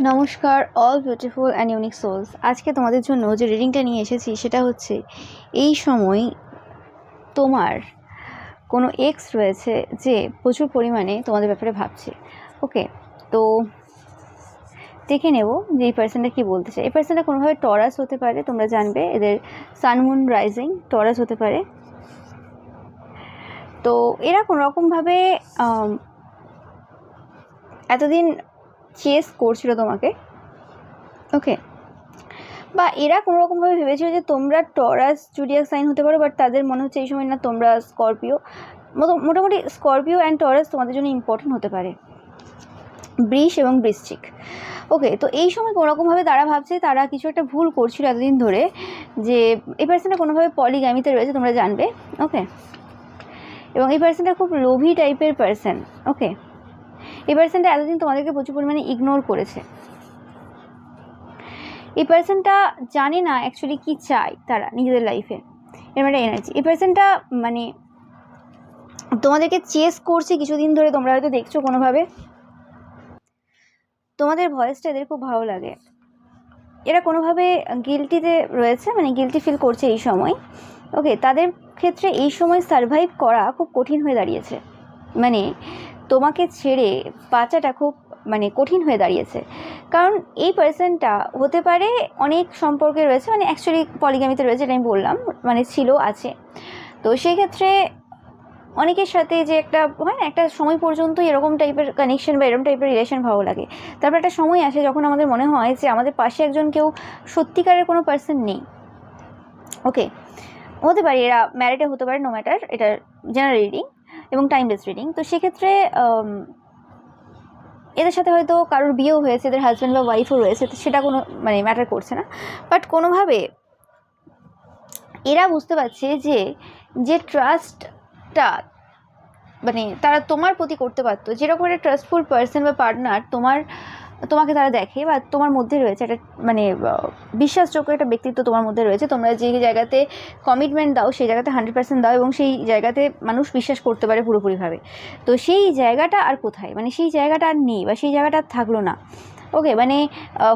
নমস্কার all beautiful and unique souls. আজকে তোমাদের জন্য যে রিডিংটা নিয়ে এসেছি সেটা হচ্ছে এই সময় তোমার কোনো এক্স রয়েছে যে প্রচুর পরিমাণে তোমাদের ব্যাপারে ভাবছে। ওকে, তো দেখে নেব যে এই পার্সনটা কী বলতে চায়। এই পার্সনটা কোনোভাবে টরাস হতে পারে, তোমরা জানবে এদের সানমুন রাইজিং টরাস হতে পারে। তো এরা কোনোরকমভাবে এতদিন চেস করছিল তোমাকে, ওকে, বা এরা কোনো রকমভাবে ভেবেছিল যে তোমরা টরাস জুডিয়াক সাইন হতে পারো, বাট তাদের মনে হচ্ছে এই সময় না তোমরা স্করপিও, মোটামুটি স্করপিও অ্যান্ড টরাস তোমাদের জন্য ইম্পর্টেন্ট হতে পারে, বৃষ এবং বৃশ্চিক। ওকে, তো এই সময় কোনোরকমভাবে তারা ভাবছে তারা কিছু একটা ভুল করছিল এতদিন ধরে, যে এই পার্সনটা কোনোভাবে পলিগ্যামিতে রয়েছে, তোমরা জানবে। ওকে, এবং এই পার্সনটা খুব লোভী টাইপের পার্সন। ওকে, এই পার্সনটা এতদিন তোমাদেরকে প্রচুর পরিমাণে ইগনোর করেছে। এই পার্সনটা জানে না অ্যাকচুয়ালি কী চায় তারা নিজেদের লাইফে, এরকম একটা এনার্জি। এই পার্সনটা মানে তোমাদেরকে চেস করছে কিছুদিন ধরে, তোমরা হয়তো দেখছো কোনোভাবে। তোমাদের ভয়েসটা এদের খুব ভালো লাগে। এরা কোনোভাবে গিল্টিতে রয়েছে, মানে গিল্টি ফিল করছে এই সময়। ওকে, তাদের ক্ষেত্রে এই সময় সারভাইভ করা খুব কঠিন হয়ে দাঁড়িয়েছে, মানে তোমাকে ছেড়ে বাঁচাটা খুব মানে কঠিন হয়ে দাঁড়িয়েছে। কারণ এই পার্সনটা হতে পারে অনেক সম্পর্কে রয়েছে, মানে অ্যাকচুয়ালি পলিগ্যামিতে রয়েছে, এটা আমি বললাম, মানে ছিল আছে। তো সেই ক্ষেত্রে অনেকের সাথে যে একটা হয় না, একটা সময় পর্যন্ত এরকম টাইপের কানেকশন বা এরকম টাইপের রিলেশন ভালো লাগে। তারপর একটা সময় আসে যখন আমাদের মনে হয় যে আমাদের পাশে একজন কেউ সত্যিকারের কোনো পার্সন নেই। ওকে, হতে পারে এরা ম্যারিডে হতে পারে, নো ম্যাটার, এটা জেনারেল রিডিং এবং টাইমলেস রিডিং। তো সেক্ষেত্রে এদের সাথে হয়তো কারোর বিয়েও হয়েছে, এদের হাজব্যান্ড বা ওয়াইফও রয়েছে, তো সেটা কোনো মানে ম্যাটার করছে না। বাট কোনোভাবে এরা বুঝতে পারছে যে যে ট্রাস্টটা মানে তারা তোমার প্রতি করতে পারতো, যেরকম একটা ট্রাস্টফুল পার্সন বা পার্টনার তোমাকে তারা দেখে, বা তোমার মধ্যে রয়েছে একটা মানে বিশ্বাসযোগ্য একটা ব্যক্তিত্ব তোমার মধ্যে রয়েছে। তোমরা যে জায়গাতে কমিটমেন্ট দাও সেই জায়গাতে 100% দাও, এবং সেই জায়গাতে মানুষ বিশ্বাস করতে পারে পুরোপুরিভাবে। তো সেই জায়গাটা আর কোথায়, মানে সেই জায়গাটা আর নেই, বা সেই জায়গাটা আর থাকলো না। ওকে, মানে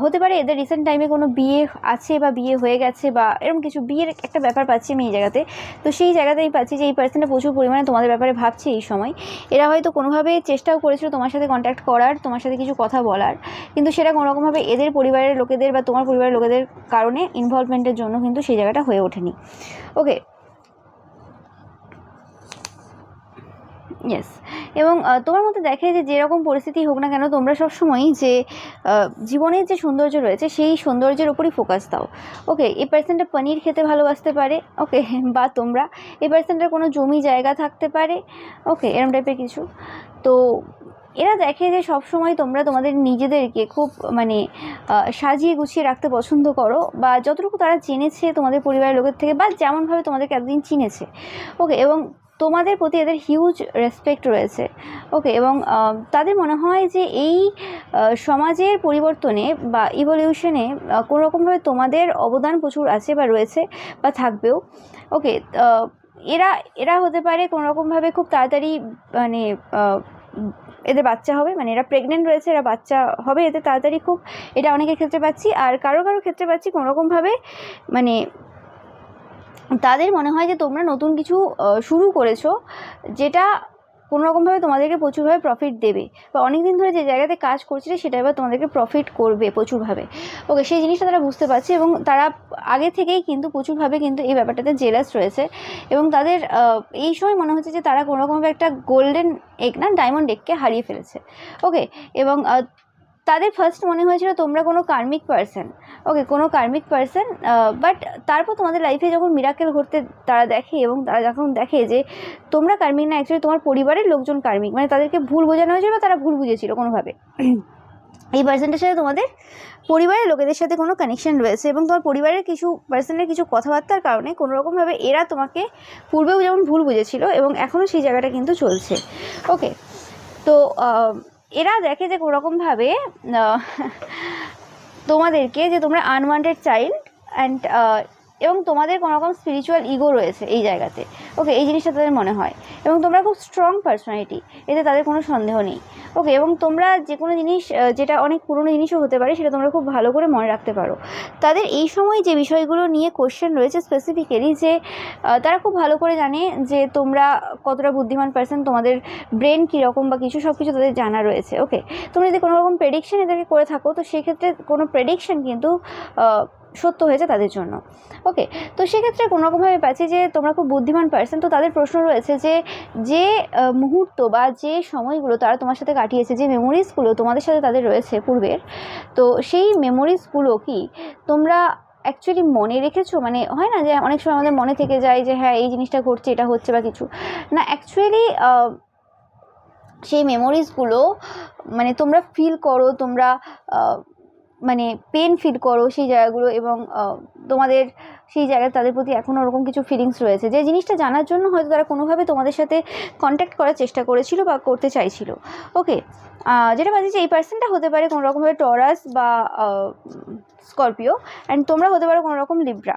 হতে পারে এদের রিসেন্ট টাইমে কোনো বিয়ে আছে বা বিয়ে হয়ে গেছে, বা এরকম কিছু বিয়ের একটা ব্যাপার পাচ্ছি আমি এই জায়গাতে। তো সেই জায়গাতেই পাচ্ছি যে এই পার্সনটা প্রচুর পরিমাণে তোমাদের ব্যাপারে ভাবছে এই সময়। এরা হয়তো কোনোভাবে চেষ্টাও করেছিল তোমার সাথে কন্ট্যাক্ট করার, তোমার সাথে কিছু কথা বলার, কিন্তু সেটা কোনোরকমভাবে এদের পরিবারের লোকেদের বা তোমার পরিবারের লোকেদের কারণে ইনভলভমেন্টের জন্য কিন্তু সেই জায়গাটা হয়ে ওঠেনি। ওকে, ইয়েস, এবং তোমার মধ্যে দেখে যে যেরকম পরিস্থিতি হোক না কেন, তোমরা সবসময়ই যে জীবনের যে সৌন্দর্য রয়েছে সেই সৌন্দর্যের ওপরই ফোকাস দাও। ওকে, এই পার্সনটা পনির খেতে ভালোবাসতে পারে। ওকে, বা তোমরা এই পার্সনটার কোনো জমি জায়গা থাকতে পারে। ওকে, এরকম টাইপের কিছু। তো এরা দেখে যে সবসময় তোমরা তোমাদের নিজেদেরকে খুব মানে সাজিয়ে গুছিয়ে রাখতে পছন্দ করো, বা যতটুকু তারা চিনেছে তোমাদের পরিবারের লোকের থেকে, বা যেমনভাবে তোমাদেরকে এতদিন চিনেছে। ওকে, এবং তোমাদের প্রতি এদের হিউজ রেসপেক্ট রয়েছে। ওকে, এবং তাদের মনে হয় যে এই সমাজের পরিবর্তনে বা ইভলিউশনে কোনোরকমভাবে তোমাদের অবদান প্রচুর আছে বা রয়েছে বা থাকবেও। ওকে, এরা এরা হতে পারে কোনোরকমভাবে খুব তাড়াতাড়ি মানে এদের বাচ্চা হবে, মানে এরা প্রেগনেন্ট রয়েছে, এরা বাচ্চা হবে এদের তাড়াতাড়ি খুব, এটা অনেকের ক্ষেত্রে পাচ্ছি। আর কারো ক্ষেত্রে পাচ্ছি কোনোরকমভাবে মানে তাদের মনে হয় যে তোমরা নতুন কিছু শুরু করেছো, যেটা কোনোরকমভাবে তোমাদেরকে প্রচুরভাবে প্রফিট দেবে, বা অনেকদিন ধরে যে জায়গাতে কাজ করছিলে সেটা এবার তোমাদেরকে প্রফিট করবে প্রচুরভাবে। ওকে, সেই জিনিসটা তারা বুঝতে পারছে, এবং তারা আগে থেকেই কিন্তু প্রচুরভাবে কিন্তু এই ব্যাপারটাতে জেলাস রয়েছে, এবং তাদের এই সময় মনে হচ্ছে যে তারা কোনোরকমভাবে একটা গোল্ডেন এগ না ডায়মন্ড এগকে হারিয়ে ফেলেছে। ওকে, এবং তাদের ফার্স্ট মনে হয়েছিল তোমরা কোনো কার্মিক পার্সন। ওকে, কোনো কার্মিক পার্সন, বাট তারপর তোমাদের লাইফে যখন মিরাকেল ঘটতে তারা দেখে, এবং তারা যখন দেখে যে তোমরা কার্মিক না, অ্যাকচুয়ালি তোমার পরিবারের লোকজন কার্মিক, মানে তাদেরকে ভুল বোঝানো হয়েছিল বা তারা ভুল বুঝেছিল কোনোভাবে। এই পার্সনটার সাথে তোমাদের পরিবারের লোকেদের সাথে কোনো কানেকশন রয়েছে, এবং তোমার পরিবারের কিছু পার্সনের কিছু কথাবার্তার কারণে কোনোরকমভাবে এরা তোমাকে পূর্বেও যেমন ভুল বুঝেছিল, এবং এখনও সেই জায়গাটা কিন্তু চলছে। ওকে, তো এরা দেখে যে কোনোরকমভাবে তোমাদেরকে, যে তোমরা আনওয়ান্টেড চাইল্ড, অ্যান্ড এবং তোমাদের কোনোরকম স্পিরিচুয়াল ইগো রয়েছে এই জায়গাতে। ওকে, এই জিনিসটা তাদের মনে হয়। এবং তোমরা খুব স্ট্রং পার্সোনালিটি, এতে তাদের কোনো সন্দেহ নেই। ওকে, এবং তোমরা যে কোনো জিনিস যেটা অনেক পুরনো জিনিসও হতে পারে, সেটা তোমরা খুব ভালো করে মনে রাখতে পারো। তাদের এই সময় যে বিষয়গুলো নিয়ে কোশ্চেন রয়েছে স্পেসিফিক্যালি, যে তারা খুব ভালো করে জানে যে তোমরা কতটা বুদ্ধিমান পার্সন, তোমাদের ব্রেন কীরকম বা কিছু, সব কিছু তাদের জানা রয়েছে। ওকে, তোমরা যদি কোনো রকম প্রেডিকশন এদেরকে করে থাকো, তো সেক্ষেত্রে কোনো প্রেডিকশন কিন্তু সত্য হয়েছে তাদের জন্য। ওকে, তো সেক্ষেত্রে কোনোরকমভাবে পাচ্ছি যে তোমরা খুব বুদ্ধিমান পার্সন। তো তাদের প্রশ্ন রয়েছে যে যে মুহূর্ত বা যে সময়গুলো তারা তোমার সাথে কাটিয়েছে, যে মেমোরিজগুলো তোমাদের সাথে তাদের রয়েছে পূর্বের, তো সেই মেমোরিজগুলো কি তোমরা অ্যাকচুয়ালি মনে রেখেছো? মানে হয় না যে অনেক সময় আমাদের মনে থেকে যায় যে হ্যাঁ এই জিনিসটা ঘটছে, এটা হচ্ছে বা কিছু না, অ্যাকচুয়ালি সেই মেমোরিজগুলো মানে তোমরা ফিল করো, তোমরা মানে পেন ফিল করো সেই জায়গাগুলো, এবং তোমাদের সেই জায়গায় তাদের প্রতি এখনও ওরকম কিছু ফিলিংস রয়েছে, যে জিনিসটা জানার জন্য হয়তো তারা কোনোভাবে তোমাদের সাথে কন্ট্যাক্ট করার চেষ্টা করেছিল বা করতে চাইছিল। ওকে, যেটা ভাবছি যে এই পার্সনটা হতে পারে কোনো রকমভাবে টরাস বা স্করপিও, অ্যান্ড তোমরা হতে পারো কোনো রকম লিব্রা।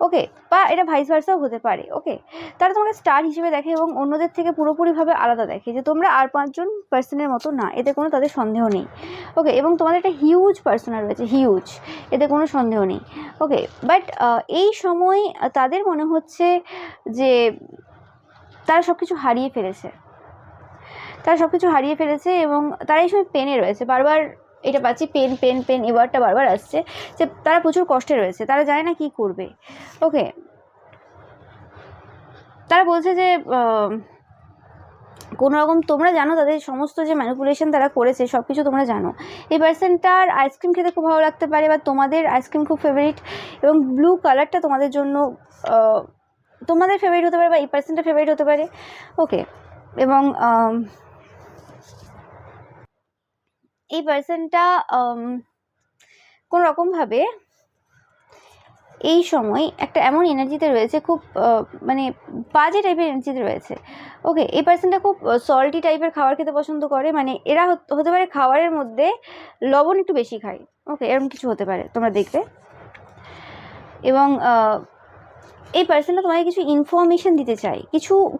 ওকে, বা এটা ভাইস ভার্সাও হতে পারে। ওকে, তারা তোমাকে স্টার হিসেবে দেখে এবং অন্যদের থেকে পুরোপুরিভাবে আলাদা দেখে, যে তোমরা আর 5জন পার্সনের মতো না, এতে কোনো তাদের সন্দেহ নেই। ওকে, এবং তোমাদের একটা হিউজ পার্সোনা রয়েছে, হিউজ, এতে কোনো সন্দেহ নেই। ওকে, বাট এই সময় তাদের মনে হচ্ছে যে তারা সব কিছু হারিয়ে ফেলেছে, এবং তারা এই সময় পেনে রয়েছে। বারবার এটা পাচ্ছি, পেন পেন পেন, এবারটা বারবার আসছে, যে তারা প্রচুর কষ্টে রয়েছে, তারা জানে না কি করবে। ওকে, তারা বলছে যে কোনো রকম, তোমরা জানো তাদের সমস্ত যে ম্যানিপুলেশন তারা করেছে সব কিছু তোমরা জানো। এই পার্সনটার আইসক্রিম খেতে খুব ভালো লাগতে পারে, বা তোমাদের আইসক্রিম খুব ফেভারিট, এবং ব্লু কালারটা তোমাদের জন্য তোমাদের ফেভারিট হতে পারে, বা এই পার্সনটা ফেভারিট হতে পারে। ওকে, এবং এই পার্সনটা কোনো রকমভাবে এই সময় একটা এমন এনার্জিতে রয়েছে, খুব মানে বাজে টাইপের এনার্জিতে রয়েছে। ওকে, এই পার্সনটা খুব সল্টি টাইপের খাবার খেতে পছন্দ করে, মানে এরা হতে পারে খাবারের মধ্যে লবণ একটু বেশি খায়। ওকে, এরকম কিছু হতে পারে, তোমরা দেখবে। এবং এই পার্সনটা তোমাকে কিছু ইনফরমেশন দিতে চায়,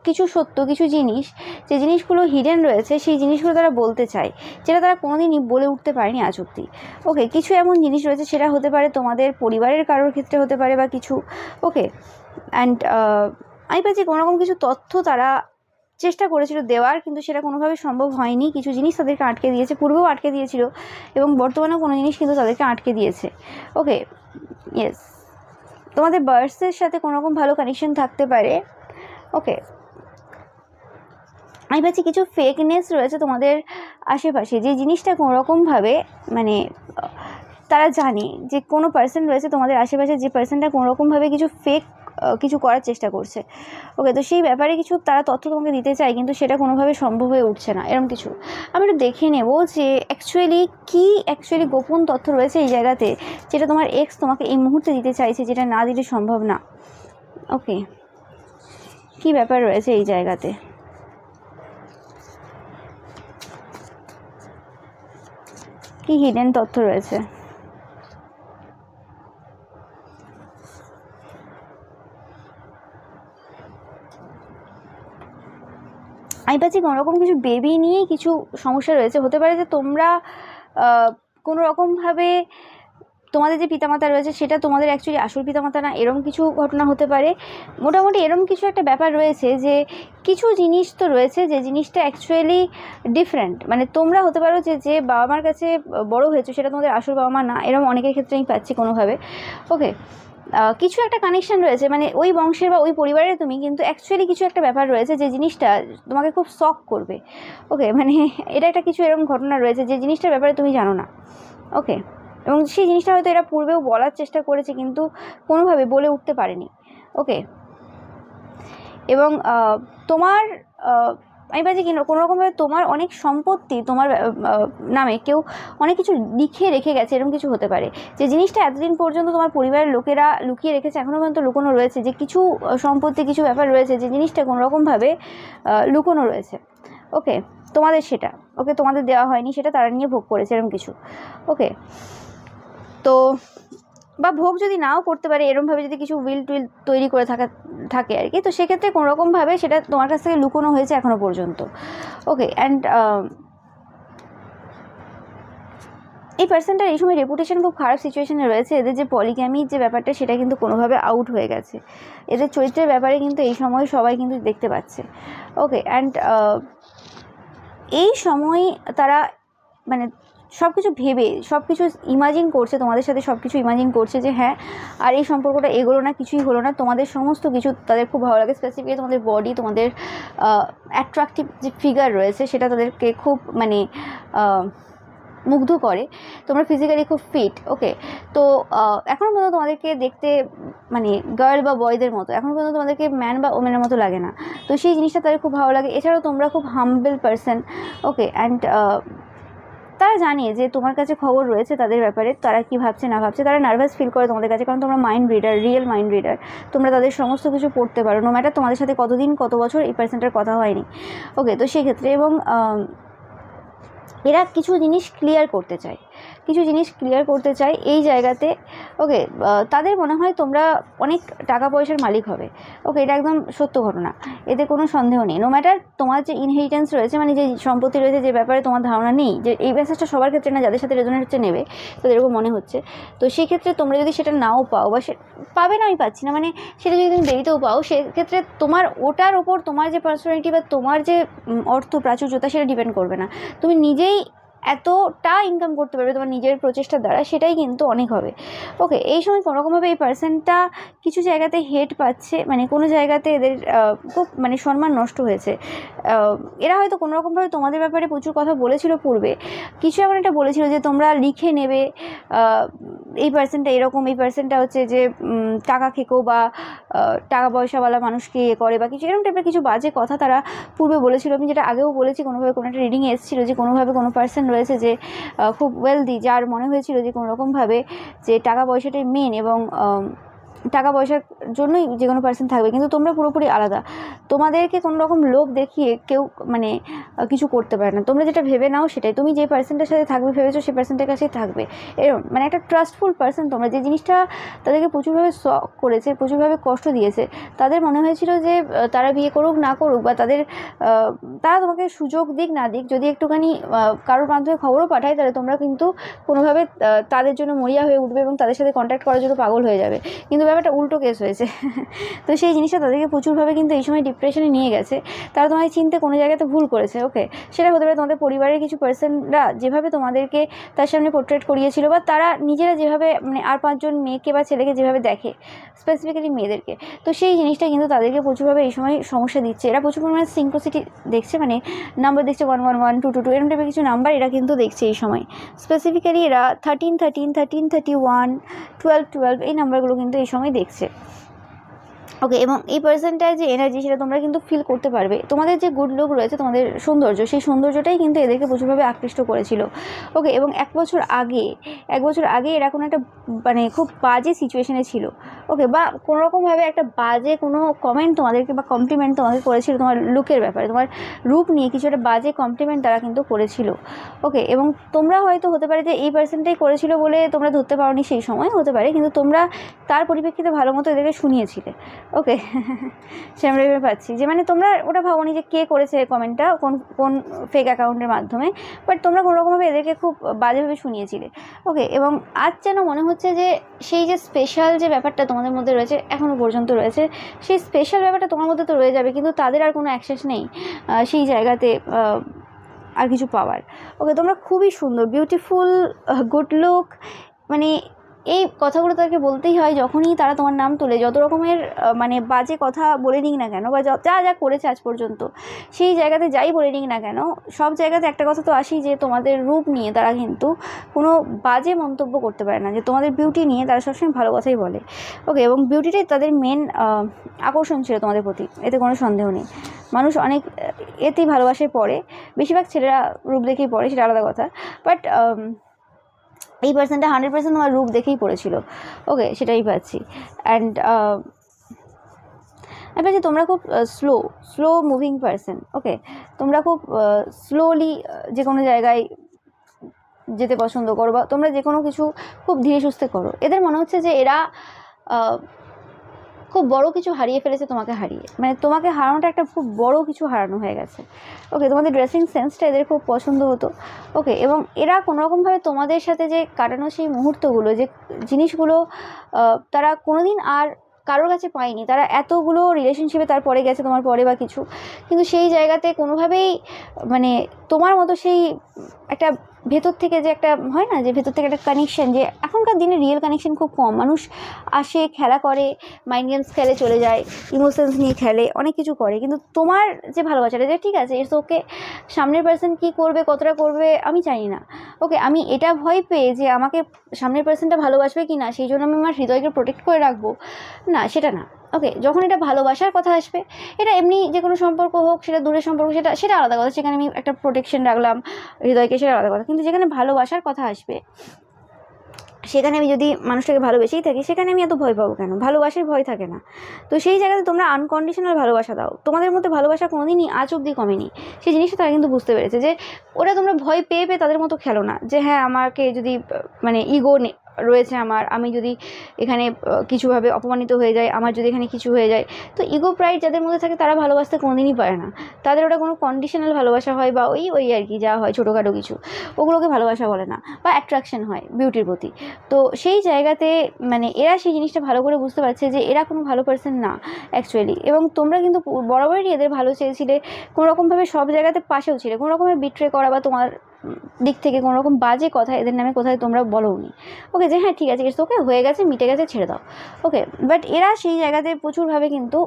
কিছু সত্য, কিছু জিনিস, যে জিনিসগুলো হিডেন রয়েছে, সেই জিনিসগুলো তারা বলতে চায়, যেটা তারা কোনোদিনই বলে উঠতে পারেনি আজ অব্দি। ওকে, কিছু এমন জিনিস রয়েছে, সেটা হতে পারে তোমাদের পরিবারের কারোর ক্ষেত্রে হতে পারে বা কিছু। ওকে, অ্যান্ড আমি পাচ্ছি কোনোরকম কিছু তথ্য তারা চেষ্টা করেছিল দেওয়ার, কিন্তু সেটা কোনোভাবে সম্ভব হয়নি। কিছু জিনিস তাদেরকে আটকে দিয়েছে, পূর্বেও আটকে দিয়েছিল, এবং বর্তমানেও কোনো জিনিস কিন্তু তাদেরকে আটকে দিয়েছে। ওকে, ইয়েস, তোমাদের বার্ডসের সাথে কোনোরকম ভালো কানেকশন থাকতে পারে। ওকে, আমি পাচ্ছি কিছু ফেকনেস রয়েছে তোমাদের আশেপাশে, যে জিনিসটা কোনোরকমভাবে মানে তারা জানে যে কোনো পার্সন রয়েছে তোমাদের আশেপাশে, যে পার্সনটা কোনোরকমভাবে কিছু ফেক কিছু করার চেষ্টা করছে। ওকে, তো সেই ব্যাপারে কিছু তারা তথ্য তোমাকে দিতে চায়, কিন্তু সেটা কোনোভাবে সম্ভব হয়ে উঠছে না, এরকম কিছু। আমি একটু দেখে নেব যে অ্যাকচুয়ালি গোপন তথ্য রয়েছে এই জায়গাতে, যেটা তোমার এক্স তোমাকে এই মুহূর্তে দিতে চাইছে, যেটা না দিলে সম্ভব না। ওকে, কি ব্যাপার রয়েছে এই জায়গাতে? কি হিডেন তথ্য রয়েছে? আমি পাচ্ছি কোনোরকম কিছু বেবি নিয়ে কিছু সমস্যা রয়েছে। হতে পারে যে তোমরা কোনো রকমভাবে তোমাদের যে পিতামাতা রয়েছে সেটা তোমাদের অ্যাকচুয়ালি আসল পিতামাতা না, এরম কিছু ঘটনা হতে পারে। মোটামুটি এরম কিছু একটা ব্যাপার রয়েছে, যে কিছু জিনিস তো রয়েছে যে জিনিসটা অ্যাকচুয়ালি ডিফারেন্ট। মানে তোমরা হতে পারো যে বাবা মার কাছে বড় হয়েছে, সেটা তোমাদের আসল বাবা মা না, এরম অনেকের ক্ষেত্রে আমি পাচ্ছি কোনোভাবে। ওকে, কিছু একটা কানেকশান রয়েছে, মানে ওই বংশের বা ওই পরিবারের তুমি, কিন্তু অ্যাকচুয়ালি কিছু একটা ব্যাপার রয়েছে যে জিনিসটা তোমাকে খুব শক করবে। ওকে, মানে এটা একটা কিছু এরকম ঘটনা রয়েছে যে জিনিসটার ব্যাপারে তুমি জানো না। ওকে, এবং সেই জিনিসটা হয়তো এরা পূর্বেও বলার চেষ্টা করেছে, কিন্তু কোনোভাবে বলে উঠতে পারেনি। ওকে, এবং তোমার আমি পাচ্ছি কি কোনো রকমভাবে তোমার অনেক সম্পত্তি তোমার নামে কেউ অনেক কিছু লিখে রেখে গেছে, এরকম কিছু হতে পারে। যে জিনিসটা এতদিন পর্যন্ত তোমার পরিবারের লোকেরা লুকিয়ে রেখেছে, এখনও পর্যন্ত লুকোনো রয়েছে, যে কিছু সম্পত্তি, কিছু ব্যাপার রয়েছে, যে জিনিসটা কোনো রকমভাবে লুকোনো রয়েছে। ওকে, তোমাদের সেটা তোমাদের দেওয়া হয়নি, সেটা তারা নিয়ে ভোগ করেছে, এরকম কিছু। ওকে, তো বা ভোগ যদি নাও করতে পারে, এরমভাবে যদি কিছু উইল টুইল তৈরি করে থাকে আর কি, তো সেক্ষেত্রে কোনোরকমভাবে সেটা তোমার কাছ থেকে লুকোনো হয়েছে এখনও পর্যন্ত। ওকে, অ্যান্ড এই পার্সনটার এই সময় রেপুটেশন খুব খারাপ সিচুয়েশনে রয়েছে। এদের যে পলিগ্যামির যে ব্যাপারটা সেটা কিন্তু কোনোভাবে আউট হয়ে গেছে। এদের চরিত্রের ব্যাপারে কিন্তু এই সময় সবাই কিন্তু দেখতে পাচ্ছে। ওকে, অ্যান্ড এই সময় তারা মানে সব কিছু ভেবে সব কিছু ইমাজিন করছে, তোমাদের সাথে সব কিছু ইমাজিন করছে যে হ্যাঁ আর এই সম্পর্কটা এগোলো না, কিছুই হলো না। তোমাদের সমস্ত কিছু তাদের খুব ভালো লাগে, স্পেসিফিকলি তোমাদের বডি, তোমাদের অ্যাট্রাকটিভ যে ফিগার রয়েছে সেটা তাদেরকে খুব মানে মুগ্ধ করে। তোমরা ফিজিক্যালি খুব ফিট। ওকে, তো এখনও পর্যন্ত তোমাদেরকে দেখতে মানে গার্ল বা বয়দের মতো, এখনও পর্যন্ত তোমাদেরকে ম্যান বা ওমেনের মতো লাগে না। তো সেই জিনিসটা তাদের খুব ভালো লাগে। এছাড়াও তোমরা খুব হাম্বল পারসন। ওকে, অ্যান্ড তারা জানে যে তোমার কাছে খবর রয়েছে তাদের ব্যাপারে, তারা কি ভাবছে না ভাবছে। তারা নার্ভাস ফিল করে তোমাদের কাছে, কারণ তোমরা mind reader, real mind reader. তোমরা তাদের সমস্ত কিছু পড়তে পারো, নো ম্যাটার তোমাদের সাথে কতদিন কত বছর এই পার্সনটার কথা হয়নি। ওকে, তো সেক্ষেত্রে এবং এরা কিছু জিনিস ক্লিয়ার করতে চায়, কিছু জিনিস ক্লিয়ার করতে চায় এই জায়গাতে। ওকে, তাদের মনে হয় তোমরা অনেক টাকা পয়সার মালিক হবে। ওকে, এটা একদম সত্য ঘটনা, এতে কোনো সন্দেহ নেই। নো ম্যাটার তোমার যে ইনহেরিটেন্স রয়েছে, মানে যে সম্পত্তি রয়েছে, যে ব্যাপারে তোমার ধারণা নেই, যে এই মেসেজটা সবার ক্ষেত্রে না, যাদের সাথে রেজোনেট হচ্ছে নেবে, তো এরকম মনে হচ্ছে। তো সেক্ষেত্রে তোমরা যদি সেটা নাও পাও বা সে পাবে না, আমি পাচ্ছি না, মানে সেটা যদি তুমি দেরিতেও পাও, সেক্ষেত্রে তোমার ওটার ওপর তোমার যে পার্সোনালিটি বা তোমার যে অর্থ প্রাচুর্যতা সেটা ডিপেন্ড করবে না। তুমি নিজেই এতটা ইনকাম করতে পারবে তোমার নিজের প্রচেষ্টার দ্বারা, সেটাই কিন্তু অনেক হবে। ওকে, এই সময় কোনোরকমভাবে এই পার্সনটা কিছু জায়গাতে হেট পাচ্ছে, মানে কোনো জায়গাতে এদের খুব মানে সম্মান নষ্ট হয়েছে। এরা হয়তো কোনোরকমভাবে তোমাদের ব্যাপারে প্রচুর কথা বলেছিল পূর্বে, কিছু এমন একটা বলেছিল যে তোমরা লিখে নেবে এই পার্সনটা এরকম, এই পার্সনটা হচ্ছে যে টাকা খেকো বা টাকা পয়সাওয়ালা মানুষকে ইয়ে করে বা কিছু এরকম টাইপের কিছু বাজে কথা তারা পূর্বে বলেছিল। আমি যেটা আগেও বলেছি, কোনোভাবে কোনো একটা রিডিংয়ে এসেছিলো যে কোনোভাবে কোনো পার্সন রয়েছে যে খুব ওয়েলদি, যার মনে হয়েছিল যে কোনোরকমভাবে যে টাকা পয়সাটাই মেন এবং টাকা পয়সার জন্যই যে কোনো পার্সন থাকবে। কিন্তু তোমরা পুরোপুরি আলাদা, তোমাদেরকে কোনো রকম লোভ দেখিয়ে কেউ মানে কিছু করতে পারে না। তোমরা যেটা ভেবে নাও সেটাই, তুমি যে পার্সনটার সাথে থাকবে ভেবেছো সেই পার্সনটার কাছেই থাকবে, এরকম মানে একটা ট্রাস্টফুল পার্সন। তোমরা যে জিনিসটা তাদেরকে প্রচুরভাবে শক করেছে, প্রচুরভাবে কষ্ট দিয়েছে, তাদের মনে হয়েছিল যে তারা বিয়ে করুক না করুক বা তারা তোমাকে সুযোগ দিক না দিক, যদি একটুখানি কারোর মাধ্যমে খবরও পাঠায়, তাহলে তোমরা কিন্তু কোনোভাবে তাদের জন্য মরিয়া হয়ে উঠবে এবং তাদের সাথে কন্ট্যাক্ট করার জন্য পাগল হয়ে যাবে। কিন্তু ব্যাপারটা উল্টো কেস হয়েছে। তো সেই জিনিসটা তাদেরকে প্রচুরভাবে কিন্তু এই সময় ডিপ্রেশনে নিয়ে গেছে। তারা তোমায় চিনতে কোনো জায়গাতে ভুল করেছে। ওকে, সেটা হতে পারে তোমাদের পরিবারের কিছু পার্সনরা যেভাবে তোমাদেরকে তার সামনে পোর্ট্রেট করিয়েছিল, বা তারা নিজেরা যেভাবে মানে আর পাঁচজন মেয়েকে বা ছেলেকে যেভাবে দেখে, স্পেসিফিক্যালি মেয়েদেরকে, তো সেই জিনিসটা কিন্তু তাদেরকে প্রচুরভাবে এই সময় সমস্যা দিচ্ছে। এরা প্রচুর পরিমাণে সিনক্রোসিটি দেখছে, মানে নাম্বার দেখছে 111, 222 এরকম টাইপের কিছু নাম্বার এরা কিন্তু দেখছে এই সময়। স্পেসিফিক্যালি এরা 13, 13, 13, 31, 12, 12 এই নাম্বারগুলো কিন্তু এই সময় দেখছে। ওকে, এবং এই পার্সনটার যে এনার্জি সেটা তোমরা কিন্তু ফিল করতে পারবে। তোমাদের যে গুড লুক রয়েছে, তোমাদের সৌন্দর্য, সেই সৌন্দর্যটাই কিন্তু এদেরকে প্রচুরভাবে আকৃষ্ট করেছিল। ওকে, এবং এক বছর আগে এরা কোনো একটা মানে খুব বাজে সিচুয়েশনে ছিল। ওকে, বা কোনোরকমভাবে একটা বাজে কোনো কমেন্ট তোমাদেরকে বা কমপ্লিমেন্ট তোমাদের করেছিল তোমার লুকের ব্যাপারে, তোমার রূপ নিয়ে কিছু একটা বাজে কমপ্লিমেন্ট তারা কিন্তু করেছিল। ওকে, এবং তোমরা হয়তো হতে পারে যে এই পার্সনটাই করেছিল বলে তোমরা ধরতে পারোনি সেই সময়, হতে পারে, কিন্তু তোমরা তার পরিপ্রেক্ষিতে ভালো মতো এদেরকে শুনিয়েছিলে। ওকে, সে আমরা ভেবে পাচ্ছি যে মানে তোমরা ওটা ভাবোনি যে কে করেছে কমেন্টটা, কোন ফেক অ্যাকাউন্টের মাধ্যমে, বাট তোমরা কোনোরকমভাবে এদেরকে খুব বাজেভাবে শুনিয়েছিলে। ওকে, এবং আজ যেন মনে হচ্ছে যে সেই যে স্পেশাল যে ব্যাপারটা তোমাদের মধ্যে রয়েছে, এখনও পর্যন্ত রয়েছে, সেই স্পেশাল ব্যাপারটা তোমার মধ্যে তো রয়ে যাবে, কিন্তু তাদের আর কোনো অ্যাক্সেস নেই সেই জায়গাতে আর কিছু পাওয়ার। ওকে, তোমরা খুবই সুন্দর, বিউটিফুল, গুড লুক, মানে এই কথাগুলো তাদেরকে বলতেই হয় যখনই তারা তোমার নাম তোলে। যত রকমের মানে বাজে কথা বলে নিক না কেন, বা যা যা করেছে আজ পর্যন্ত, সেই জায়গাতে যাই বলে নিক না কেন, সব জায়গাতে একটা কথা তো আসি যে তোমাদের রূপ নিয়ে তারা কিন্তু কোনো বাজে মন্তব্য করতে পারে না, যে তোমাদের বিউটি নিয়ে তারা সবসময় ভালো কথাই বলে। ওকে, এবং বিউটিটাই তাদের মেন আকর্ষণ ছিল তোমাদের প্রতি, এতে কোনো সন্দেহ নেই। মানুষ অনেক এতেই ভালোবাসায় পড়ে, বেশিরভাগ ছেলেরা রূপ দেখেই পড়ে, সেটা আলাদা কথা, বাট এই পার্সনটা 100% তোমার রূপ দেখেই পড়েছিল। ওকে, সেটাই পাচ্ছি। অ্যান্ড আমি পাচ্ছি তোমরা খুব স্লো মুভিং পার্সন। ওকে, তোমরা খুব স্লোলি যে কোনো জায়গায় যেতে পছন্দ করো, বা তোমরা যে কোনো কিছু খুব ধীরে সুস্থে করো। এদের মনে হচ্ছে যে এরা খুব বড় কিছু হারিয়ে ফেলেছে তোমাকে হারিয়ে, মানে তোমাকে হারানোটা একটা খুব বড় কিছু হারানো হয়ে গেছে। ওকে, তোমাদের ড্রেসিং সেন্সটা এদের খুব পছন্দ হতো। ওকে, এবং এরা কোনোরকমভাবে তোমাদের সাথে যে কাটানো সেই মুহূর্তগুলো, যে জিনিসগুলো তারা কোনোদিন আর কারোর কাছে পায়নি। তারা এতগুলো রিলেশনশিপে তারপরে গেছে তোমার পরে বা কিছু, কিন্তু সেই জায়গাতে কোনোভাবেই মানে তোমার মতো সেই একটা ভেতর থেকে যে একটা হয় না, যে ভেতর থেকে একটা কানেকশন, যে এখনকার দিনে রিয়েল কানেকশন খুব কম। মানুষ আসে, খেলা করে, মাইন্ড গেমস খেলে চলে যায়, ইমোশনস নিয়ে খেলে, অনেক কিছু করে, কিন্তু তোমার যে ভালোবাসাটা, যে ঠিক আছে ইটস ওকে, সামনের পার্সন কী করবে, কতটা করবে আমি জানি না। ওকে, আমি এটা ভয় পেয়ে যে আমাকে সামনের পার্সনটা ভালোবাসবে কি না, সেই জন্য আমি আমার হৃদয়কে প্রোটেক্ট করে রাখবো, না, সেটা না। ওকে, যখন এটা ভালোবাসার কথা আসবে, এটা এমনি যে কোনো সম্পর্ক হোক, সেটা দূরের সম্পর্ক, সেটা আলাদা কথা, সেখানে আমি একটা প্রোটেকশন রাখলাম হৃদয়কে, সেটা আলাদা কথা। কিন্তু যেখানে ভালোবাসার কথা আসবে, সেখানে আমি যদি মানুষটাকে ভালোবেসেই থাকি, সেখানে আমি এত ভয় পাবো কেন? ভালোবাসার ভয় থাকে না। তো সেই জায়গাতে তোমরা আনকন্ডিশনাল ভালোবাসা দাও। তোমাদের মধ্যে ভালোবাসা কোনোদিনই আজ অব্দি কমেনি। সেই জিনিসটা তারা কিন্তু বুঝতে পেরেছে, যে ওরা তোমরা ভয় পেয়ে পেয়ে তাদের মতো খেলো না, যে হ্যাঁ আমাকে যদি মানে ইগো রয়েছে আমার, আমি যদি এখানে কিছুভাবে অপমানিত হয়ে যাই, আমার যদি এখানে কিছু হয়ে যায়, তো ইগো প্রাইড যাদের মধ্যে থাকে তারা ভালোবাসতে কোনোদিনই পারে না। তাদের ওটা কোনো কন্ডিশনাল ভালোবাসা হয়, বা ওই আর কি যা হয় ছোটোখাটো কিছু, ওগুলোকে ভালোবাসা বলে না, বা অ্যাট্রাকশন হয় বিউটির প্রতি। তো সেই জায়গাতে মানে এরা সেই জিনিসটা ভালো করে বুঝতে পারছে যে এরা কোনো ভালো পার্সন না অ্যাকচুয়ালি। এবং তোমরা কিন্তু বরাবরই এদের ভালো চেয়েছিলে, কোনোরকমভাবে সব জায়গাতে পাশেও ছিলে, কোনোরকমভাবে বিট্রে করা বা তোমার দিক থেকে কোনো রকম বাজে কথা এদের নামে কোথায় তোমরা বলোনি। ওকে, যে হ্যাঁ ঠিক আছে, ওকে হয়ে গেছে, মিটে গেছে, ছেড়ে দাও। ওকে, বাট এরা সেই জায়গাতে প্রচুরভাবে কিন্তু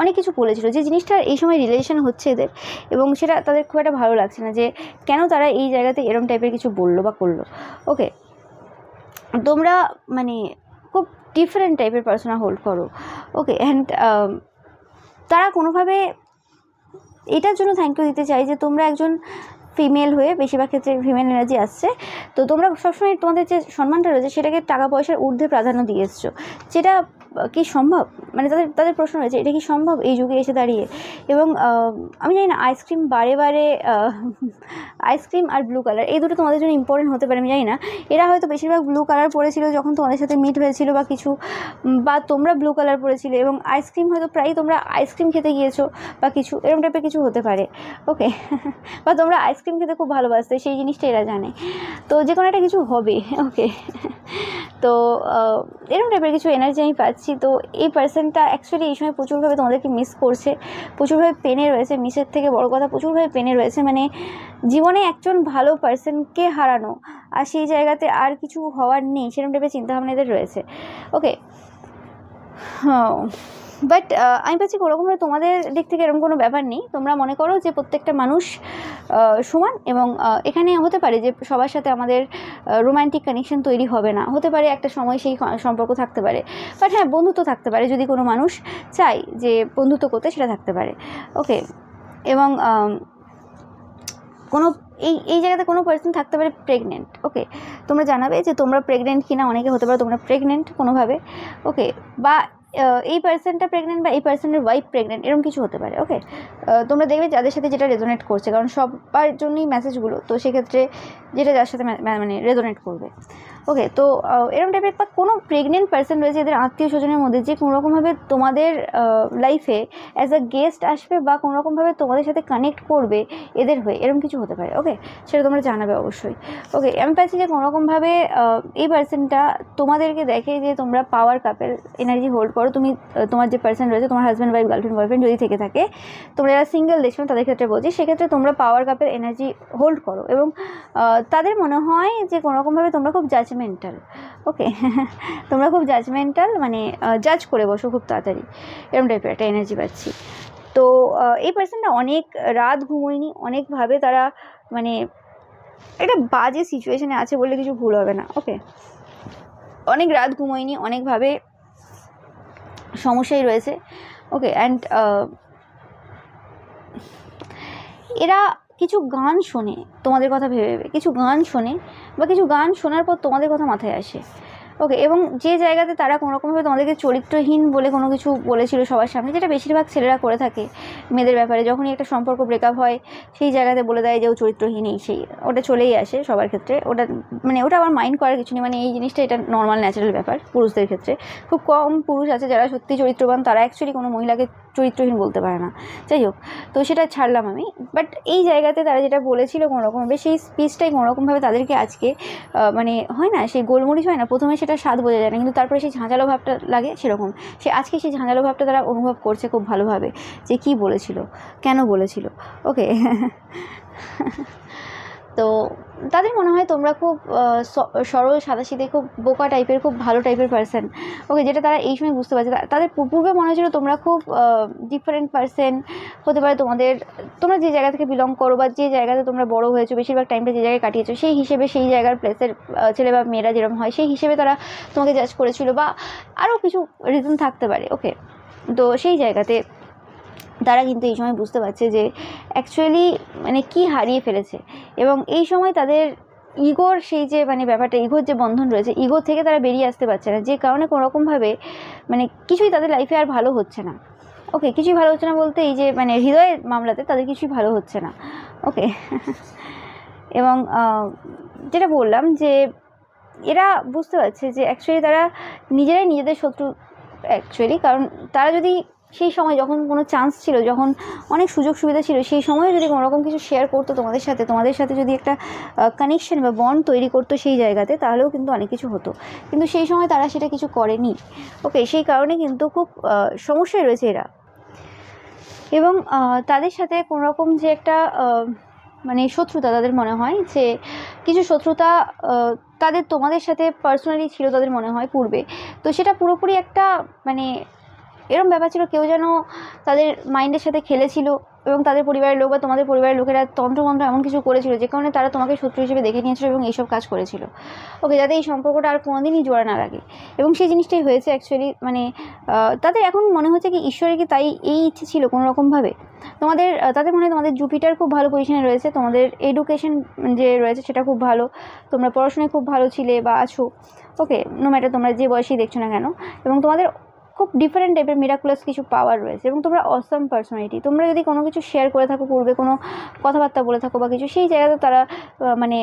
অনেক কিছু বলেছিল, যে জিনিসটা এই সময় রিলেশন হচ্ছে এদের, এবং সেটা তাদের খুব একটা ভালো লাগছে না, যে কেন তারা এই জায়গাতে এরম টাইপের কিছু বললো বা করলো। ওকে, তোমরা মানে খুব ডিফারেন্ট টাইপের পার্সোনা হোল্ড করো। ওকে, অ্যান্ড তারা কোনোভাবে এটার জন্য থ্যাংক ইউ দিতে চাই যে তোমরা একজন ফিমেল হয়ে, বেশিরভাগ ক্ষেত্রে ফিমেল এনার্জি আসছে, তো তোমরা সবসময় তোমাদের যে সম্মানটা রয়েছে সেটাকে টাকা পয়সার ঊর্ধ্বে প্রাধান্য দিয়ে এসছো, যেটা কি সম্ভব? মানে তাদের প্রশ্ন রয়েছে, এটা কি সম্ভব এই যুগে এসে দাঁড়িয়ে? এবং আমি জানি না, আইসক্রিম বারে বারে আইসক্রিম আর ব্লু কালার এই দুটো তোমাদের জন্য ইম্পর্টেন্ট হতে পারে, আমি জানি না। এরা হয়তো বেশিরভাগ ব্লু কালার পরেছিল যখন তোমাদের সাথে মিট হয়েছিল বা কিছু, বা তোমরা ব্লু কালার পরেছিলে, এবং আইসক্রিম হয়তো প্রায়ই তোমরা আইসক্রিম খেতে গিয়েছো বা কিছু এরকম টাইপের কিছু হতে পারে। ওকে, বা তোমরা আইসক্রিম খেতে খুব ভালোবাসতে, সেই জিনিসটা এরা জানে। তো যে কোনো একটা কিছু হবে। ওকে, তো এরকম টাইপের কিছু এনার্জি আমি পাচ্ছি। তো এই পার্সনটা অ্যাকচুয়ালি এই সময় প্রচুরভাবে তোমাদেরকে মিস করছে, প্রচুরভাবে পেনে রয়েছে, মিসের থেকে বড় কথা প্রচুরভাবে পেনে রয়েছে। মানে জীবনে একজন ভালো পার্সনকে হারানো, আর সেই জায়গাতে আর কিছু হওয়ার নেই, সেরকম টাইপের চিন্তাভাবনা এদের রয়েছে। ওকে, হ্যাঁ, বাট আমি পাচ্ছি কোনোরকমভাবে তোমাদের দিক থেকে এরকম কোনো ব্যাপার নেই। তোমরা মনে করো যে প্রত্যেকটা মানুষ সমান, এবং এখানে হতে পারে যে সবার সাথে আমাদের রোম্যান্টিক কানেকশন তৈরি হবে না, হতে পারে একটা সময় সেই সম্পর্ক থাকতে পারে, বাট হ্যাঁ বন্ধুত্ব থাকতে পারে, যদি কোনো মানুষ চায় যে বন্ধুত্ব করতে, সেটা থাকতে পারে। ওকে, এবং কোনো এই জায়গাতে কোনো পার্সন থাকতে পারে প্রেগনেন্ট। ওকে, তোমরা জানাবে যে তোমরা প্রেগনেন্ট কিনা, অনেকে হতে পারে তোমরা প্রেগনেন্ট কোনোভাবে। ওকে, বা এই পার্সনটা প্রেগনেন্ট, বা এই পার্সনের ওয়াইফ প্রেগনেন্ট, এরকম কিছু হতে পারে। ওকে, তোমরা দেখবে যাদের সাথে যেটা রেজোনেট করছে, কারণ সবার জন্যই মেসেজগুলো, তো সেক্ষেত্রে যেটা যার সাথে মানে রেজোনেট করবে। ওকে, তো এরকম টাইপের বা কোনো প্রেগনেন্ট পার্সন রয়েছে এদের আত্মীয় স্বজনের মধ্যে, যে কোনোরকমভাবে তোমাদের লাইফে অ্যাজ আ গেস্ট আসবে, বা কোনোরকমভাবে তোমাদের সাথে কানেক্ট করবে এদের হয়ে, এরকম কিছু হতে পারে। ওকে, সেটা তোমরা জানাবে অবশ্যই। ওকে, আমি পাচ্ছি যে কোনোরকমভাবে এই পার্সনটা তোমাদেরকে দেখে যে তোমরা পাওয়ার কাপেল এনার্জি হোল্ড করো। তুমি তোমার যে পার্সন রয়েছে, তোমার হাজব্যান্ড ওয়াইফ, গার্লফ্রেন্ড বয়ফ্রেন্ড যদি থেকে থাকে, তোমরা যারা সিঙ্গেল দেখছো তাদের ক্ষেত্রে বলছি, সেক্ষেত্রে তোমরা পাওয়ার কাপেল এনার্জি হোল্ড করো, এবং তাদের মনে হয় যে কোনোরকমভাবে তোমরা খুব জাজমেন্টাল। ওকে, তোমরা খুব জাজমেন্টাল, মানে জাজ করে বসো খুব তাড়াতাড়ি, এরকম টাইপের একটা এনার্জি পাচ্ছি। তো এই পার্সনটা অনেক রাত ঘুমোয়নি, অনেকভাবে তারা মানে একটা বাজে সিচুয়েশানে আছে বললে কিছু ভুল হবে না। ওকে, অনেক রাত ঘুমোয়নি, অনেকভাবে সমস্যাই রয়েছে। ওকে, অ্যান্ড এরা কিছু গান শোনে তোমাদের কথা ভেবে ভেবে, কিছু গান শোনে, বা কিছু গান শোনার পর তোমাদের কথা মাথায় আসে। ওকে, এবং যে জায়গাতে তারা কোনোরকমভাবে তোমাদেরকে চরিত্রহীন বলে কোনো কিছু বলেছিল সবার সামনে, যেটা বেশিরভাগ ছেলেরা করে থাকে মেয়েদের ব্যাপারে, যখনই একটা সম্পর্ক ব্রেকআপ হয় সেই জায়গাতে বলে দেয় যে ও চরিত্রহীন, এই সেই, ওটা চলেই আসে সবার ক্ষেত্রে। ওটা মানে ওটা আবার মাইন্ড করার কিছু নেই, মানে এই জিনিসটা এটা নর্মাল ন্যাচারাল ব্যাপার পুরুষদের ক্ষেত্রে। খুব কম পুরুষ আছে যারা সত্যি চরিত্রবান, তারা অ্যাকচুয়ালি কোনো মহিলাকে চরিত্রহীন বলতে পারে না। যাই হোক, তো সেটা ছাড়লাম আমি। বাট এই জায়গাতে তারা যেটা বলেছিল কোনোরকমভাবে, সেই স্পিচটাই কোনোরকমভাবে তাদেরকে আজকে মানে হয় না সেই গোলমরিচ হয় না, প্রথমে সেটা স্বাদ বোঝা যায় না, কিন্তু তারপরে সেই ঝাঁঝালো ভাবটা লাগে, সেরকম সে আজকে সেই ঝাঁঝালো ভাবটা তারা অনুভব করছে খুব ভালোভাবে, যে কী বলেছিল, কেন বলেছিল। ওকে তো তাদের মনে হয় তোমরা খুব সরল সাদাসিধে, খুব বোকা টাইপের, খুব ভালো টাইপের পার্সন। ওকে, যেটা তারা এই সময় বুঝতে পারছে। তাদের পূর্বে মনে হয়েছিল তোমরা খুব ডিফারেন্ট পার্সন হতে পারে, তোমরা যে জায়গা থেকে বিলং করো বা যে জায়গাতে তোমরা বড় হয়েছো, বেশিরভাগ টাইমটা যে জায়গায় কাটিয়েছো, সেই হিসেবে সেই জায়গার প্লেসের ছেলে বা মেয়েরা যেরকম হয় সেই হিসেবে তারা তোমাকে জাজ করেছিল, বা আরও কিছু রিজন থাকতে পারে। ওকে, তো সেই জায়গাতে তারা কিন্তু এই সময় বুঝতে পারছে যে অ্যাকচুয়ালি মানে কী হারিয়ে ফেলেছে, এবং এই সময় তাদের ইগোর সেই যে মানে ব্যাপারটা, ইগোর যে বন্ধন রয়েছে, ইগো থেকে তারা বেরিয়ে আসতে পারছে না, যে কারণে কোনোরকমভাবে মানে কিছুই তাদের লাইফে আর ভালো হচ্ছে না। ওকে, কিছুই ভালো হচ্ছে না বলতে এই যে মানে হৃদয়ের মামলাতে তাদের কিছুই ভালো হচ্ছে না। ওকে এবং যেটা বললাম যে এরা বুঝতে পারছে যে অ্যাকচুয়ালি তারা নিজেরাই নিজেদের শত্রু অ্যাকচুয়ালি, কারণ তারা যদি সেই সময় যখন কোনো চান্স ছিল, যখন অনেক সুযোগ সুবিধা ছিল, সেই সময় যদি কোনোরকম কিছু শেয়ার করতো তোমাদের সাথে যদি একটা কানেকশন বা বন্ড তৈরি করতো সেই জায়গাতে, তাহলেও কিন্তু অনেক কিছু হতো, কিন্তু সেই সময় তারা সেটা কিছু করেনি। ওকে, সেই কারণে কিন্তু খুব সমস্যায় রয়েছে এরা, এবং তাদের সাথে কোনোরকম যে একটা মানে শত্রুতা, তাদের মনে হয় যে কিছু শত্রুতা তাদের তোমাদের সাথে পার্সোনালি ছিল তাদের মনে হয় পূর্বে, তো সেটা পুরোপুরি একটা মানে এরকম ব্যাপার ছিল, কেউ যেন তাদের মাইন্ডের সাথে খেলেছিল, এবং তাদের পরিবারের লোক বা তোমাদের পরিবারের লোকেরা তন্ত্রমন্ত্র এমন কিছু করেছিল যে কারণে তারা তোমাকে শত্রু হিসেবে দেখে নিয়েছিল এবং এইসব কাজ করেছিল। ওকে, যাতে এই সম্পর্কটা আর কোনোদিনই জোড়া না লাগে, এবং সেই জিনিসটাই হয়েছে অ্যাকচুয়ালি। মানে তাদের এখন মনে হচ্ছে কি ঈশ্বরের কি তাই এই ইচ্ছে ছিল কোনোরকমভাবে তাদের মনে হয় তোমাদের জুপিটার খুব ভালো পজিশনে রয়েছে, তোমাদের এডুকেশন যে রয়েছে সেটা খুব ভালো, তোমরা পড়াশোনায় খুব ভালো ছিলে বা আছো। ওকে, নো ম্যাটার তোমরা যে বয়সেই দেখছো না কেন, এবং তোমাদের খুব ডিফারেন্ট টাইপের মিরাকুলাস কিছু পাওয়ার রয়েছে, এবং তোমরা অসাম পার্সোনালিটি। তোমরা যদি কোনো কিছু শেয়ার করে থাকো পূর্বে, কোনো কথাবার্তা বলে থাকো বা কিছু, সেই জায়গাতে তারা মানে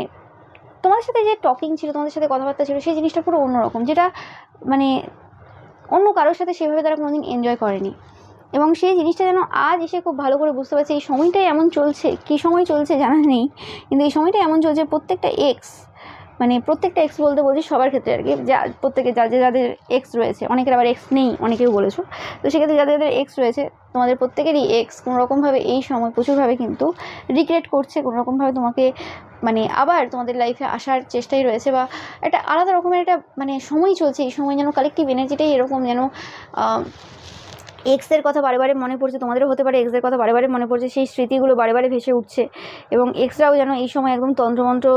তোমাদের সাথে যে টকিং ছিল, তোমাদের সাথে কথাবার্তা ছিল, সেই জিনিসটা পুরো অন্যরকম, যেটা মানে অন্য কারোর সাথে সেভাবে তারা কোনোদিন এনজয় করেনি, এবং সেই জিনিসটা যেন আজ এসে খুব ভালো করে বুঝতে পারছে। এই সময়টাই এমন চলছে, কী সময় চলছে জানা নেই, কিন্তু এই সময়টাই এমন চলছে, প্রত্যেকটা এক্স বলতে বলছি সবার ক্ষেত্রে আর কি, যা প্রত্যেকে যাদের এক্স রয়েছে, অনেকের আবার এক্স নেই, অনেকেও বলেছো, তো সেক্ষেত্রে যাদের এক্স রয়েছে, তোমাদের প্রত্যেকেরই এক্স কোনোরকমভাবে এই সময় প্রচুরভাবে কিন্তু রিগ্রেট করছে, কোনোরকমভাবে তোমাকে মানে আবার তোমাদের লাইফে আসার চেষ্টাই রয়েছে, বা একটা আলাদা রকমের একটা মানে সময় চলছে। এই সময় যেন কালেকটিভ এনার্জিটাই এরকম, যেন এক্সের কথা বারে বারে মনে পড়ছে, তোমাদেরও হতে পারে এক্সের কথা বারে বারে মনে পড়ছে, সেই স্মৃতিগুলো বারে বারে ভেসে উঠছে, এবং এক্সরাও যেন এই সময় একদম তন্ত্রমন্ত্র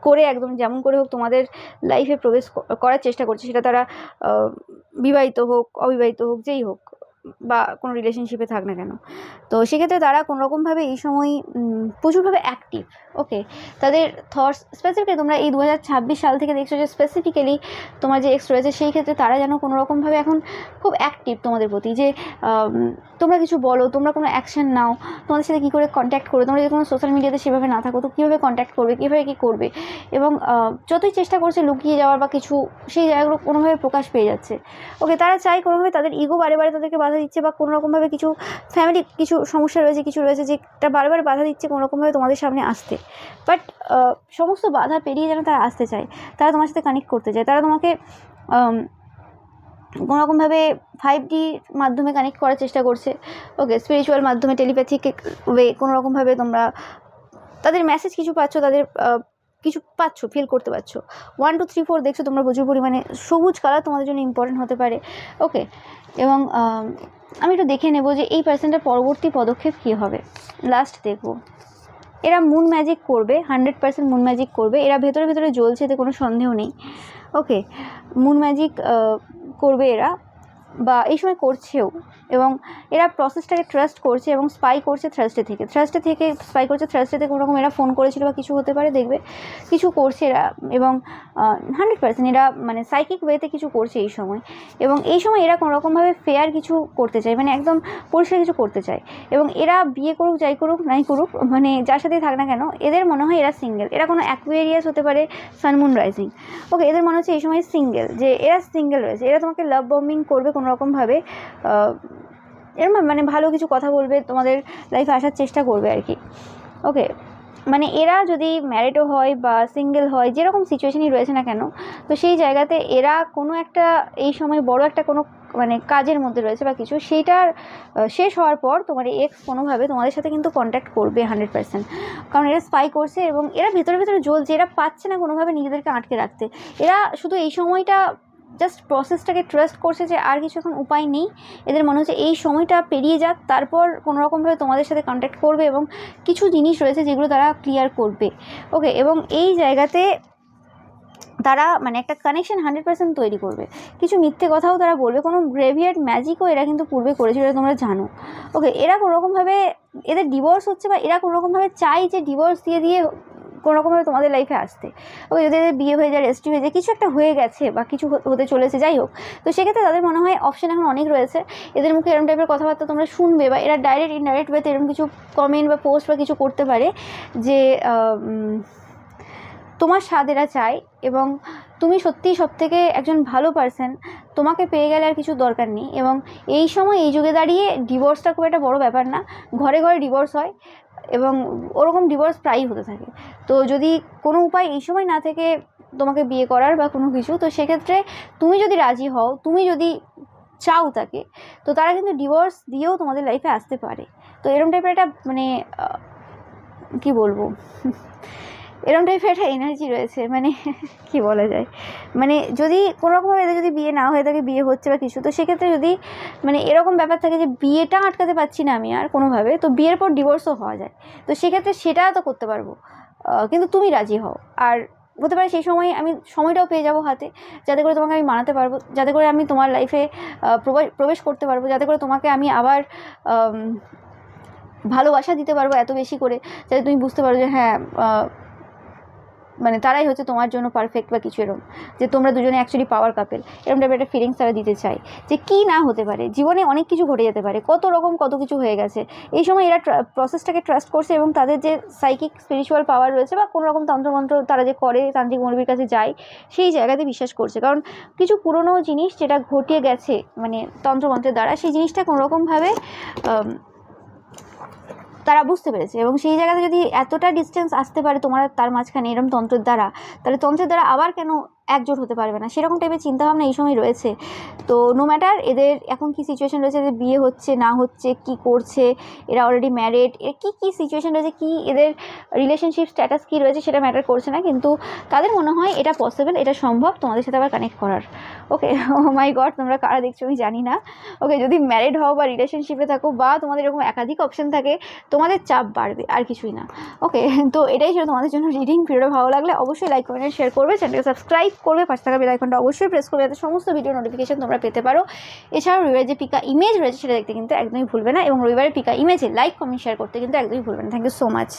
করে একদম যেমন করে হোক তোমাদের লাইফে প্রবেশ করার চেষ্টা করছে, সেটা তারা বিবাহিত হোক, অবিবাহিত হোক, যেই হোক, বা কোনো রিলেশনশিপে থাক না কেন। তো সেক্ষেত্রে তারা কোনোরকমভাবে এই সময় প্রচুরভাবে অ্যাক্টিভ। ওকে, তাদের থটস স্পেসিফিক্যালি তোমরা এই 2026 সাল থেকে দেখছো যে স্পেসিফিক্যালি তোমার যে এক্স রয়েছে, সেই ক্ষেত্রে তারা যেন কোনোরকমভাবে এখন খুব অ্যাক্টিভ তোমাদের প্রতি, যে তোমরা কিছু বলো, তোমরা কোনো অ্যাকশন নাও, তোমাদের সাথে কী করে কন্ট্যাক্ট করবে, তোমরা যদি কোনো সোশ্যাল মিডিয়াতে সেভাবে না থাকো তো কীভাবে কন্ট্যাক্ট করবে, কীভাবে কী করবে, এবং যতই চেষ্টা করছে লুকিয়ে যাওয়ার বা কিছু, সেই জায়গাগুলো কোনোভাবে প্রকাশ পেয়ে যাচ্ছে। ওকে, তারা চাই কোনোভাবে, তাদের ইগো বারে বারে তাদেরকে বাধা দিচ্ছে, বা কোনোরকমভাবে কিছু ফ্যামিলি কিছু সমস্যা রয়েছে, কিছু রয়েছে যেটা বারবার বাধা দিচ্ছে কোনোরকমভাবে তোমাদের সামনে আসতে, বাট সমস্ত বাধা পেরিয়ে যেন তারা আসতে চায়, তারা তোমার সাথে কানেক্ট করতে চায়, তারা তোমাকে কোনোরকমভাবে 5D মাধ্যমে কানেক্ট করার চেষ্টা করছে। ওকে, স্পিরিচুয়াল মাধ্যমে, টেলিপ্যাথিক ওয়ে, কোনোরকমভাবে তোমরা তাদের মেসেজ কিছু পাচ্ছ, তাদের কিছু পাচ্ছ, ফিল করতে পারছো। 1 2 3 4 দেখছো তোমরা প্রচুর পরিমাণে, সবুজ কালার তোমাদের জন্য ইম্পর্টেন্ট হতে পারে। ওকে, এবং আমি একটু দেখে নেব যে এই পার্সনটার পরবর্তী পদক্ষেপ কী হবে। লাস্ট দেখব, এরা মুন ম্যাজিক করবে, 100% মুন ম্যাজিক করবে, এরা ভেতরে ভেতরে জ্বলছে, এতে কোনো সন্দেহ নেই। ওকে, মুন ম্যাজিক করবে এরা, বা এই সময় করছেও, এবং এরা প্রসেসটাকে ট্রাস্ট করছে এবং স্পাই করছে থার্সডে থেকে স্পাই করছে। থার্সডেতে কোনো রকম এরা ফোন করেছিল বা কিছু হতে পারে, দেখবে কিছু করছে এরা, এবং 100% এরা মানে সাইকিক ওয়েতে কিছু করছে এই সময়। এবং এই সময় এরা কোনো রকমভাবে ফেয়ার কিছু করতে চায়, মানে একদম পরিষ্কার কিছু করতে চায়। এবং এরা বিয়ে করুক, যাই করুক নাই করুক, মানে যার সাথেই থাক না কেন, এদের মনে হয় এরা সিঙ্গেল। এরা কোনো অ্যাকুয়েরিয়াস হতে পারে, সানমুন রাইজিং। ওকে, এদের মনে হচ্ছে এই সময় সিঙ্গেল, যে এরা সিঙ্গেল রয়েছে। এরা তোমাকে লাভ বম্বিং করবে কোনো রকমভাবে, এরম মানে ভালো কিছু কথা বলবে, তোমাদের লাইফে আসার চেষ্টা করবে আর কি। ওকে, মানে এরা যদি ম্যারিডও হয় বা সিঙ্গেল হয়, যেরকম সিচুয়েশনই রয়েছে না কেন, তো সেই জায়গাতে এরা কোনো একটা এই সময় বড় একটা কোনো মানে কাজের মধ্যে রয়েছে বা কিছু, সেইটার শেষ হওয়ার পর তোমার এক্স কোনোভাবে তোমাদের সাথে কিন্তু কন্ট্যাক্ট করবে 100%। কারণ এরা স্পাই করছে এবং এরা ভেতরে ভেতরে জ্বলছে, এরা পাচ্ছে না কোনোভাবে নিজেদেরকে আটকে রাখতে। এরা শুধু এই সময়টা জাস্ট প্রসেসটাকে ট্রাস্ট করছে যে আর কিছু এখন উপায় নেই। এদের মনে হচ্ছে এই সময়টা পেরিয়ে যাক, তারপর কোনো রকমভাবে তোমাদের সাথে কন্ট্যাক্ট করবে এবং কিছু জিনিস রয়েছে যেগুলো তারা ক্লিয়ার করবে। ওকে, এবং এই জায়গাতে তারা মানে একটা কানেকশন 100% তৈরি করবে। কিছু মিথ্যে কথাও তারা বলবে, কোনো গ্রেভিয়ার্ড ম্যাজিকও এরা কিন্তু পূর্বে করেছিল, এটা তোমরা জানো। ওকে, এরা কোনোরকমভাবে এদের ডিভোর্স হচ্ছে বা এরা কোনোরকমভাবে চাই যে ডিভোর্স দিয়ে কোনো রকমভাবে তোমাদের লাইফে আসতে। ওকে, যদি এদের বিয়ে হয়ে যায়, রেজিস্ট্রি হয়ে যায়, কিছু একটা হয়ে গেছে বা কিছু হতে চলেছে, যাই হোক, তো সেক্ষেত্রে তাদের মনে হয় অপশন এখন অনেক রয়েছে। এদের মুখে এরকম টাইপের কথাবার্তা তোমরা শুনবে, বা এরা ডাইরেক্ট ইনডাইরেক্ট ওয়েতে এরকম কিছু কমেন্ট বা পোস্ট বা কিছু করতে পারে যে তোমার স্বাদ এরা চায়, এবং তুমি সত্যিই সবথেকে একজন ভালো পার্সন, তোমাকে পেয়ে গেলে আর কিছু দরকার নেই। এবং এই সময় এই যুগে দাঁড়িয়ে ডিভোর্সটা খুব একটা বড় ব্যাপার না, ঘরে ঘরে ডিভোর্স হয় এবং ওরকম ডিভোর্স প্রায়ই হতে থাকে। তো যদি কোনো উপায় এই সময় না থেকে তোমাকে বিয়ে করার বা কোনো কিছু, তো সেক্ষেত্রে তুমি যদি রাজি হও, তুমি যদি চাও তাকে, তো তারা কিন্তু ডিভোর্স দিয়েও তোমাদের লাইফে আসতে পারে। তো এরকম টাইপের একটা মানে কি বলবো, এরকম টাইপের একটা এনার্জি রয়েছে, মানে কি বলা যায়, মানে যদি কোনোরকমভাবে এদের যদি বিয়ে না হয়ে থাকে, বিয়ে হচ্ছে বা কিছু, তো সেক্ষেত্রে যদি মানে এরকম ব্যাপার থাকে যে বিয়েটা আটকাতে পারছি না আমি আর কোনোভাবে, তো বিয়ের পর ডিভোর্সও হওয়া যায়, তো সেক্ষেত্রে সেটা তো করতে পারবো, কিন্তু তুমি রাজি হও। আর হতে পারে সেই সময় আমি সময়টাও পেয়ে যাব হাতে, যাতে করে তোমাকে আমি মানাতে পারবো, যাতে করে আমি তোমার লাইফে প্রবেশ করতে পারবো, যাতে করে তোমাকে আমি আবার ভালোবাসা দিতে পারবো এত বেশি করে, যাতে তুমি বুঝতে পারো যে হ্যাঁ মানে তারাই হচ্ছে তোমার জন্য পারফেক্ট বা কিছু, এরকম যে তোমরা দুজনে অ্যাকচুয়ালি পাওয়ার কাপেল, এরকম টাইপের একটা ফিলিংস তারা দিতে চায়। যে কী না হতে পারে, জীবনে অনেক কিছু ঘটে যেতে পারে, কত কিছু হয়ে গেছে। এই সময় এরা প্রসেসটাকে ট্রাস্ট করছে এবং তাদের যে সাইকিক স্পিরিচুয়াল পাওয়ার রয়েছে বা কোনো রকম তন্ত্রমন্ত্র তারা যে করে, তান্ত্রিক মৌলবীর কাছে যায়, সেই জায়গাতে বিশ্বাস করছে। কারণ কিছু পুরনো জিনিস যেটা ঘটিয়ে গেছে মানে তন্ত্রমন্ত্রের দ্বারা, সেই জিনিসটা কোনো রকমভাবে তারা বুঝতে পেরেছে। এবং সেই জায়গাতে যদি এতটা ডিস্টেন্স আসতে পারে তোমার তার মাঝখানে এরকম তন্ত্রের দ্বারা, তাহলে তন্ত্রের দ্বারা আবার কেন একজোট হতে পারবে না, সেরকম টাইপের চিন্তাভাবনা এই সময় রয়েছে। তো নো ম্যাটার এদের এখন কী সিচুয়েশান রয়েছে, এদের বিয়ে হচ্ছে না হচ্ছে, কি করছে, এরা অলরেডি ম্যারিড, এর কী সিচুয়েশান রয়েছে, কি এদের রিলেশনশিপ স্ট্যাটাস কী রয়েছে, সেটা ম্যাটার করছে না, কিন্তু তাদের মনে হয় এটা পসিবল, এটা সম্ভব তোমাদের সাথে আবার কানেক্ট করার। ওকে, ও মাই গড, তোমরা কারা দেখছো আমি জানি না। ওকে, যদি ম্যারিড হও বা রিলেশনশিপে থাকো বা তোমাদের এরকম একাধিক অপশন থাকে, তোমাদের চাপ বাড়বে, আর কিছুই না। ওকে, তো এটাই ছিল তোমাদের জন্য রিডিং। ভিডিওটা ভালো লাগলে অবশ্যই লাইক কমেন্ট শেয়ার করবে, চ্যানেলকে সাবস্ক্রাইব করবে, পাশে থাকা বেল আইকনটা অবশ্যই প্রেস করবে, যাতে সমস্ত ভিডিও নোটিফিকেশন তোমরা পেতে পারো। এছাড়াও রবিবারের যে পিকা ইমেজ রয়েছে সেটা দেখতে কিন্তু একদমই ভুলবে না, এবং রবিবারের পিকা ইমেজে লাইক কমেন্ট শেয়ার করতে কিন্তু একদমই ভুলবে না। Thank you so much.